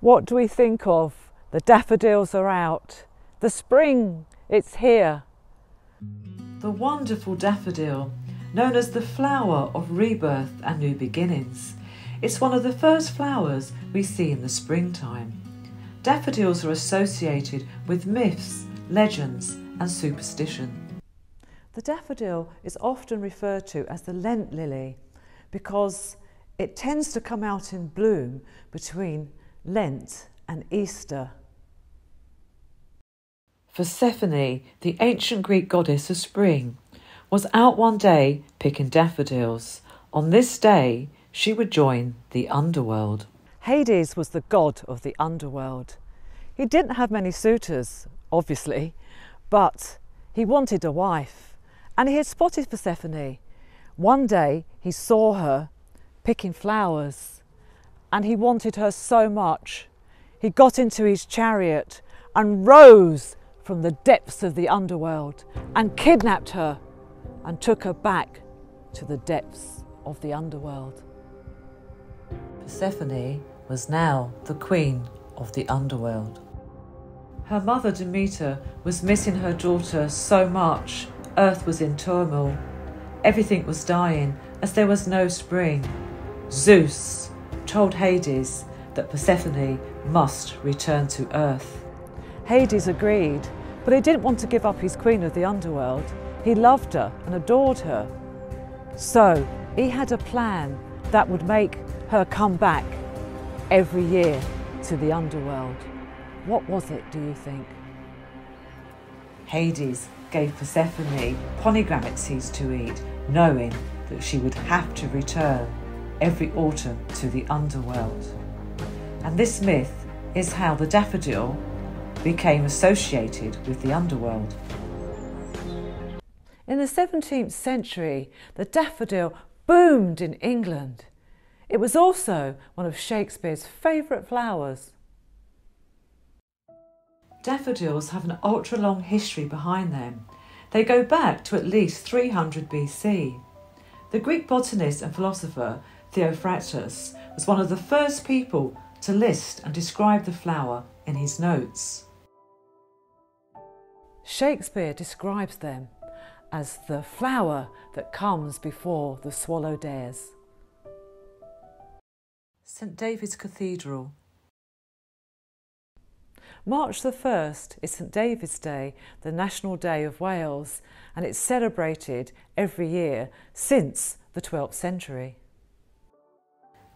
What do we think of? The daffodils are out. The spring, it's here. The wonderful daffodil, known as the flower of rebirth and new beginnings. It's one of the first flowers we see in the springtime. Daffodils are associated with myths, legends and superstition. The daffodil is often referred to as the Lent lily because it tends to come out in bloom between Lent and Easter. Persephone, the ancient Greek goddess of spring, was out one day picking daffodils. On this day, she would join the underworld. Hades was the god of the underworld. He didn't have many suitors, obviously, but he wanted a wife, and he had spotted Persephone. One day he saw her picking flowers, and he wanted her so much. He got into his chariot and rose from the depths of the underworld and kidnapped her and took her back to the depths of the underworld. Persephone was now the queen of the underworld. Her mother Demeter was missing her daughter so much. Earth was in turmoil. Everything was dying as there was no spring. Zeus told Hades that Persephone must return to Earth. Hades agreed, but he didn't want to give up his queen of the underworld. He loved her and adored her. So he had a plan that would make her come back every year to the underworld. What was it, do you think? Hades gave Persephone pomegranate seeds to eat, knowing that she would have to return every autumn to the underworld. And this myth is how the daffodil became associated with the underworld. In the 17th century, the daffodil boomed in England. It was also one of Shakespeare's favourite flowers. Daffodils have an ultra-long history behind them. They go back to at least 300 BC. The Greek botanist and philosopher Theophrastus was one of the first people to list and describe the flower in his notes. Shakespeare describes them as the flower that comes before the swallow dares. St David's Cathedral. March the 1st is St David's Day, the national day of Wales, and it's celebrated every year since the 12th century.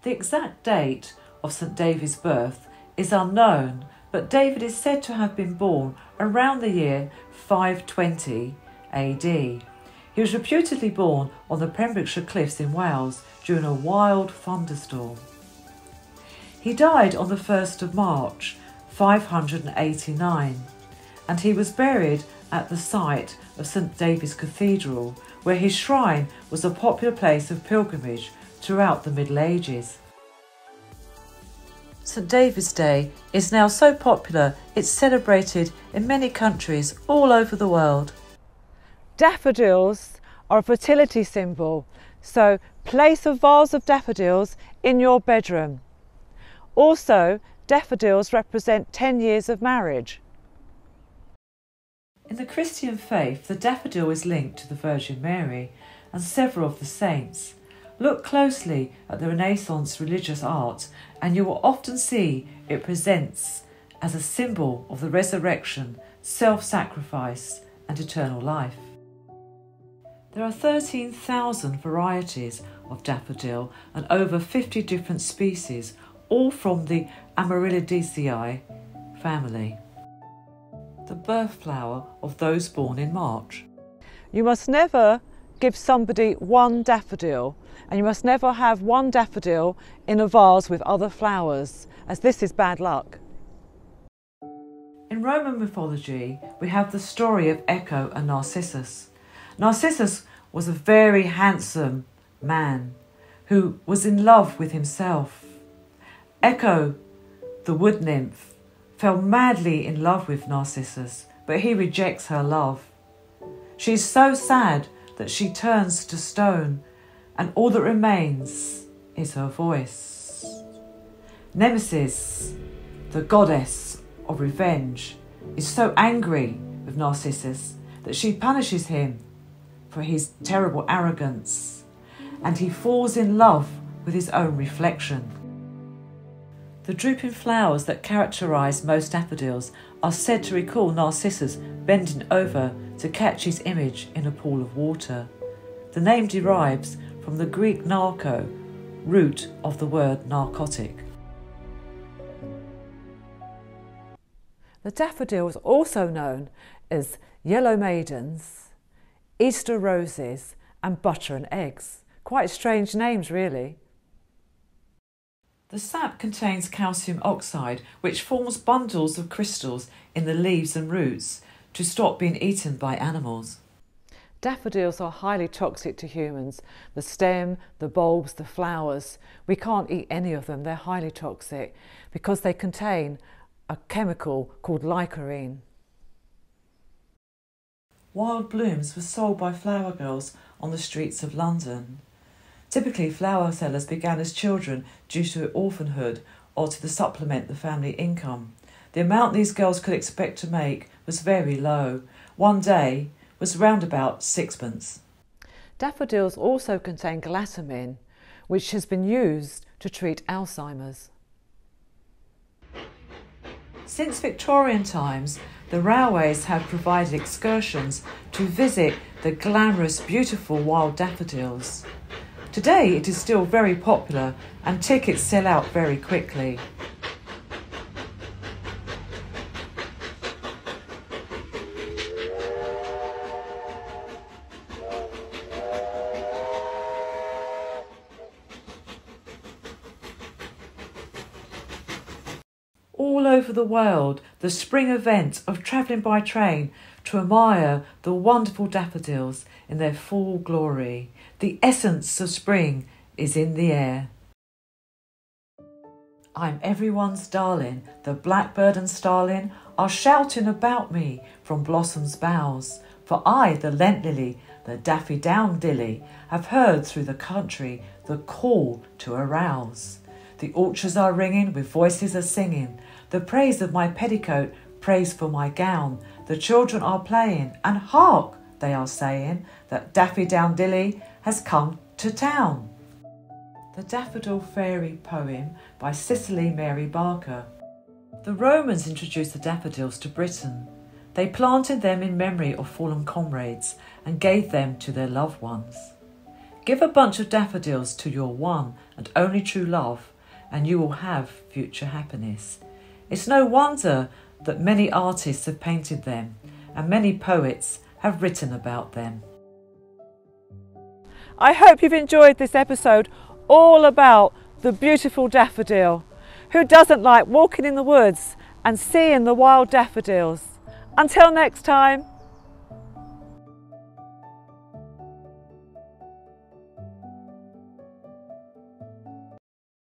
The exact date of St David's birth is unknown, but David is said to have been born around the year 520 AD. He was reputedly born on the Pembrokeshire Cliffs in Wales during a wild thunderstorm. He died on the 1st of March 589, and he was buried at the site of St David's Cathedral, where his shrine was a popular place of pilgrimage throughout the Middle Ages. St David's Day is now so popular it's celebrated in many countries all over the world. Daffodils are a fertility symbol, so place a vase of daffodils in your bedroom. Also, daffodils represent 10 years of marriage. In the Christian faith, the daffodil is linked to the Virgin Mary and several of the saints. Look closely at the Renaissance religious art and you will often see it presents as a symbol of the resurrection, self-sacrifice and eternal life. There are 13,000 varieties of daffodil and over 50 different species, all from the Amaryllidaceae family, the birth flower of those born in March. You must never give somebody one daffodil, and you must never have one daffodil in a vase with other flowers, as this is bad luck. In Roman mythology, we have the story of Echo and Narcissus. Narcissus was a very handsome man who was in love with himself. Echo, the wood nymph, fell madly in love with Narcissus, but he rejects her love. She is so sad that she turns to stone, and all that remains is her voice. Nemesis, the goddess of revenge, is so angry with Narcissus that she punishes him for his terrible arrogance, and he falls in love with his own reflection. The drooping flowers that characterise most daffodils are said to recall Narcissus bending over to catch his image in a pool of water. The name derives from the Greek narco, root of the word narcotic. The daffodil is also known as yellow maidens, Easter roses and butter and eggs. Quite strange names, really. The sap contains calcium oxide, which forms bundles of crystals in the leaves and roots to stop being eaten by animals. Daffodils are highly toxic to humans. The stem, the bulbs, the flowers. We can't eat any of them. They're highly toxic because they contain a chemical called licorine. Wild blooms were sold by flower girls on the streets of London. Typically, flower sellers began as children due to orphanhood or to supplement the family income. The amount these girls could expect to make was very low. One day was round about sixpence. Daffodils also contain glutamine, which has been used to treat Alzheimer's. Since Victorian times, the railways have provided excursions to visit the glamorous, beautiful wild daffodils. Today it is still very popular and tickets sell out very quickly. All over the world, the spring event of travelling by train to admire the wonderful daffodils in their full glory. The essence of spring is in the air. I'm everyone's darling, the blackbird and starling are shouting about me from blossom's boughs. For I, the lent lily, the daffodil, have heard through the country the call to arouse. The orchards are ringing, with voices are singing, the praise of my petticoat, praise for my gown. The children are playing, and hark, they are saying, that Daffodil has come to town. The Daffodil Fairy poem by Cicely Mary Barker. The Romans introduced the daffodils to Britain. They planted them in memory of fallen comrades and gave them to their loved ones. Give a bunch of daffodils to your one and only true love, and you will have future happiness. It's no wonder that many artists have painted them and many poets have written about them. I hope you've enjoyed this episode all about the beautiful daffodil. Who doesn't like walking in the woods and seeing the wild daffodils? Until next time.